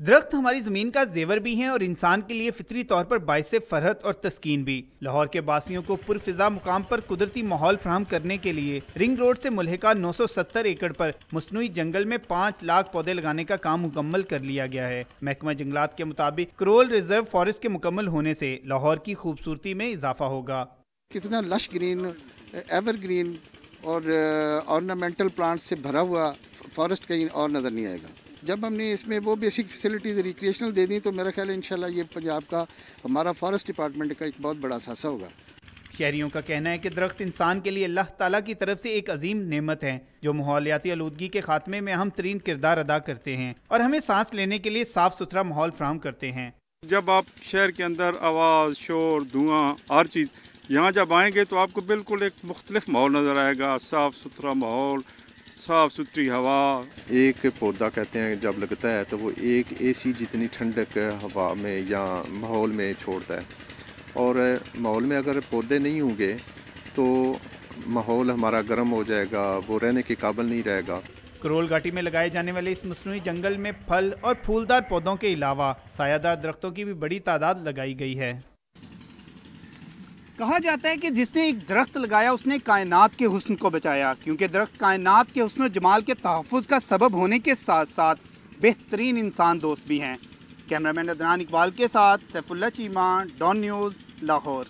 درخت ہماری زمین کا زیور بھی ہیں اور انسان کے لیے فطری طور پر باعث فرحت اور تسکین بھی۔ لاہور کے باسیوں کو پرفضا مقام پر قدرتی ماحول فراہم کرنے کے لیے رنگ روڈ سے ملحقہ 970 ایکڑ پر مصنوعی جنگل میں 5 لاکھ پودے لگانے کا کام مکمل کر لیا گیا ہے۔ محکمہ جنگلات کے مطابق کرول ریزرو فارسٹ کے مکمل ہونے سے لاہور کی خوبصورتی میں اضافہ ہوگا۔ کتنا لش گرین، ایور گرین اور آرنامنٹل پلانٹ سے بھرا ہوا فارسٹ کہیں اور نظر نہیں آئے گا۔ جب ہم نے اس میں وہ بیسک فیسلٹیز ریکریشنل دے دیں تو میرا خیال ہے انشاءاللہ یہ پنجاب کا ہمارا فارسٹ ڈپارٹمنٹ کا ایک بہت بڑا اثاثہ ہوگا۔ شہریوں کا کہنا ہے کہ درخت انسان کے لیے اللہ تعالیٰ کی طرف سے ایک عظیم نعمت ہے جو ماحولیاتی آلودگی کے خاتمے میں اہم ترین کردار ادا کرتے ہیں اور ہمیں سانس لینے کے لیے صاف ستھرا ماحول فراہم کرتے ہیں۔ جب آپ شہر کے اندر آواز، شور، دھواں، ہر چیز یہاں جب آئیں گے تو آپ کو بالکل ایک مختلف ماحول نظر آئے گا، صاف ستھرا ماحول، صاف ستھری ہوا۔ ایک پودا کہتے ہیں جب لگتا ہے تو وہ ایک اے سی جتنی ٹھنڈک ہوا میں یا ماحول میں چھوڑتا ہے، اور ماحول میں اگر پودے نہیں ہوں گے تو ماحول ہمارا گرم ہو جائے گا، وہ رہنے کے قابل نہیں رہے گا۔ کرول گھاٹی میں لگائے جانے والے اس مصنوعی جنگل میں پھل اور پھولدار پودوں کے علاوہ سایہ دار درختوں کی بھی بڑی تعداد لگائی گئی ہے۔ کہا جاتا ہے کہ جس نے ایک درخت لگایا اس نے کائنات کے حسن کو بچایا، کیونکہ درخت کائنات کے حسن و جمال کے تحفظ کا سبب ہونے کے ساتھ ساتھ بہترین انسان دوست بھی ہیں۔ کیمرہ مین عدنان اقبال کے ساتھ سیف اللہ چیمہ، ڈان نیوز، لاہور۔